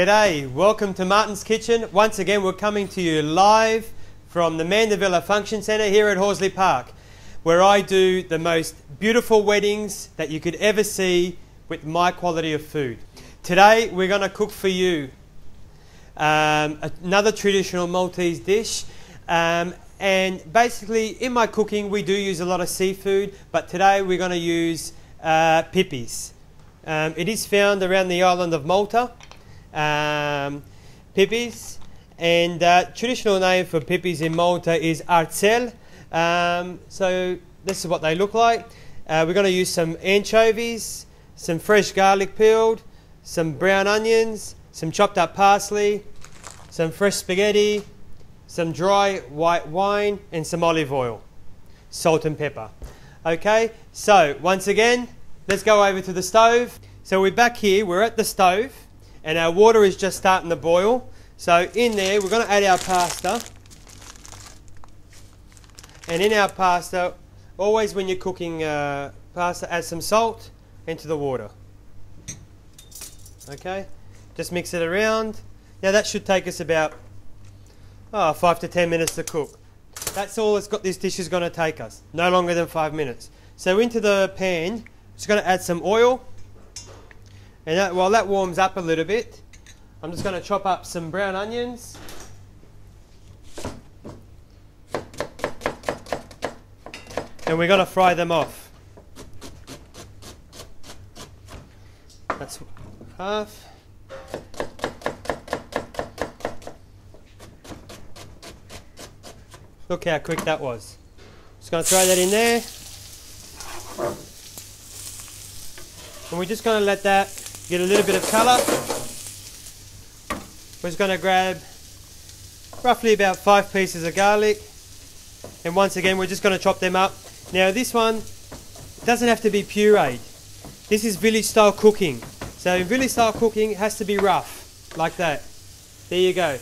G'day, welcome to Martin's Kitchen. Once again, we're coming to you live from the Mandavilla Function Centre here at Horsley Park, where I do the most beautiful weddings that you could ever see with my quality of food. Today, we're going to cook for you another traditional Maltese dish. And basically, in my cooking, we do use a lot of seafood, but today we're going to use pippies. It is found around the island of Malta. Pippies, and traditional name for pippies in Malta is arzel. So this is what they look like. We're going to use some anchovies, some fresh garlic peeled, some brown onions, some chopped up parsley, some fresh spaghetti, some dry white wine, and some olive oil, salt and pepper. Okay, so once again, let's go over to the stove. So we're back here, we're at the stove, and our water is just starting to boil. So in there, we're going to add our pasta. And in our pasta, always when you're cooking pasta, add some salt into the water. Okay, just mix it around. Now that should take us about 5 to 10 minutes to cook. That's all this dish is going to take us, no longer than 5 minutes. So into the pan, just going to add some oil. And while that warms up a little bit, I'm just going to chop up some brown onions. And we're going to fry them off. That's half. Look how quick that was. Just going to throw that in there. And we're just going to let that get a little bit of colour. We're just going to grab roughly about 5 pieces of garlic. And once again, we're just going to chop them up. Now this one doesn't have to be pureed. This is village style cooking. So in village style cooking, it has to be rough, like that. There you go.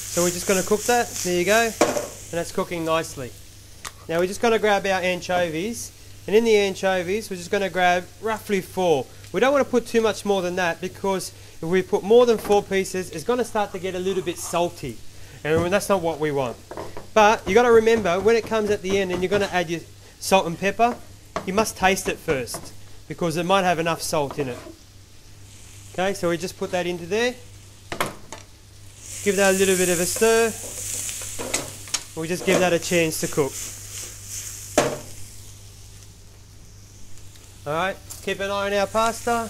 So we're just going to cook that. There you go. And that's cooking nicely. Now we're just going to grab our anchovies, and in the anchovies we're just going to grab roughly 4. We don't want to put too much more than that, because if we put more than 4 pieces, it's going to start to get a little bit salty, and that's not what we want. But you got to remember, when it comes at the end and you're going to add your salt and pepper, you must taste it first, because it might have enough salt in it. Okay, so we just put that into there, give that a little bit of a stir, we just give that a chance to cook. Alright, keep an eye on our pasta.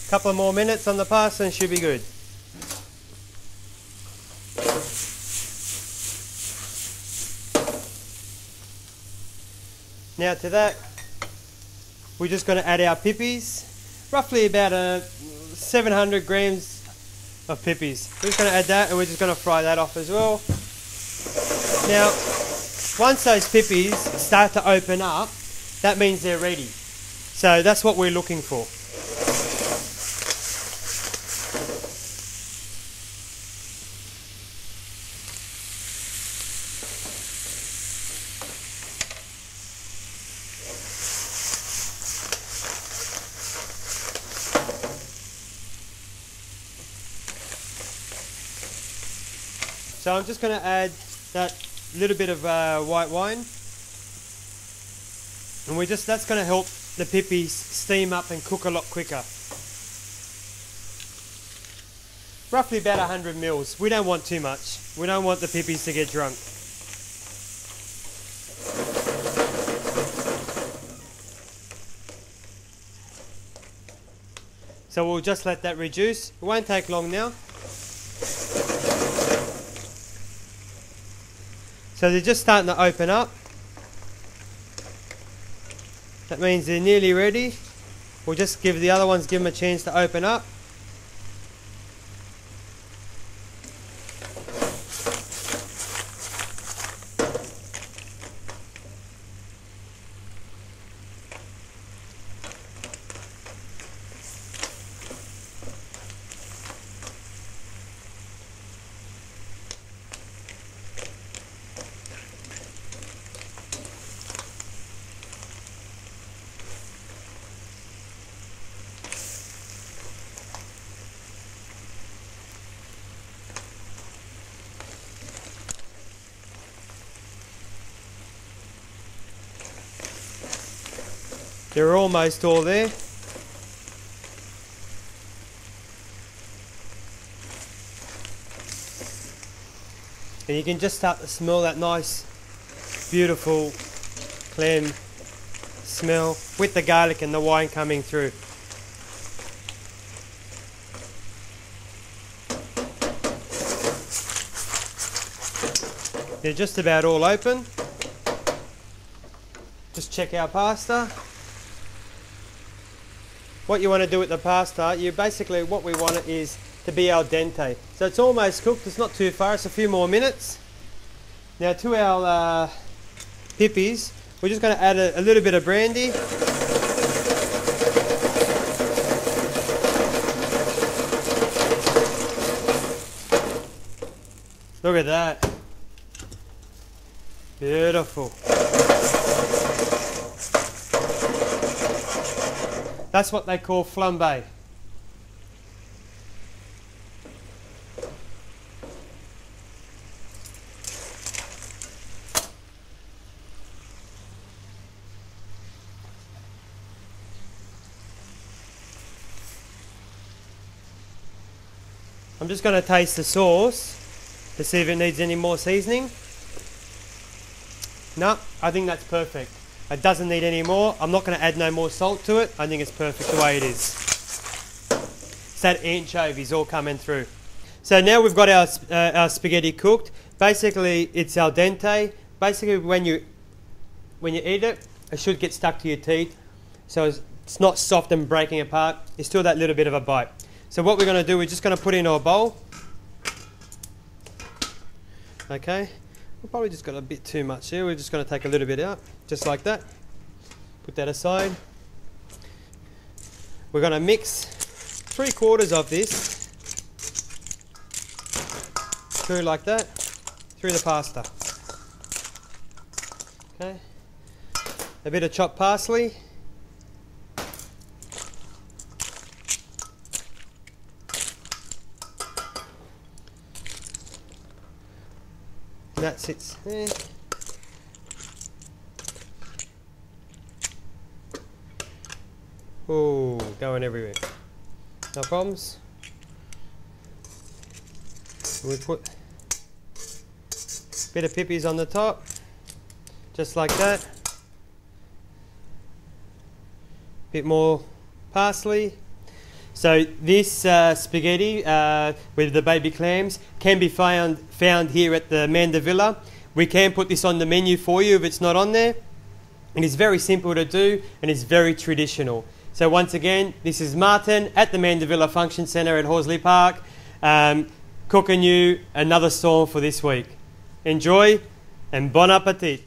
Couple of more minutes on the pasta and should be good. Now to that, we're just going to add our pippies. Roughly about 700 grams of pippies. We're just going to add that, and we're just going to fry that off as well. Now, once those pippies start to open up, that means they're ready. So that's what we're looking for. So I'm just going to add that little bit of white wine, and that's going to help the pippies steam up and cook a lot quicker. Roughly about 100 mils. We don't want too much. We don't want the pippies to get drunk. So we'll just let that reduce. It won't take long now. So they're just starting to open up. That means they're nearly ready. We'll just give the other ones, give them a chance to open up. They're almost all there. And you can just start to smell that nice, beautiful clam smell with the garlic and the wine coming through. They're just about all open. Just check our pasta. What you want to do with the pasta, what we want it is to be al dente. So it's almost cooked, it's not too far, it's a few more minutes. Now to our pippies, we're just going to add a little bit of brandy. Look at that. Beautiful. That's what they call flambe. I'm just going to taste the sauce to see if it needs any more seasoning. No, I think that's perfect. It doesn't need any more. I'm not going to add no more salt to it. I think it's perfect the way it is. It's that anchovies all coming through. So now we've got our spaghetti cooked. Basically, it's al dente. Basically, when you eat it, it should get stuck to your teeth. So it's not soft and breaking apart. It's still that little bit of a bite. So what we're going to do, we're just going to put in our bowl. Okay. We've probably just got a bit too much here. We're just going to take a little bit out, just like that. Put that aside. We're going to mix 3/4 of this through like that, through the pasta. Okay. A bit of chopped parsley. And that sits there. Oh, going everywhere. No problems. We put a bit of pippies on the top, just like that. Bit more parsley. So this spaghetti with the baby clams can be found here at the Mandavilla. We can put this on the menu for you if it's not on there. And it's very simple to do and it's very traditional. So once again, this is Martin at the Mandavilla Function Centre at Horsley Park, cooking you another song for this week. Enjoy and bon appetit.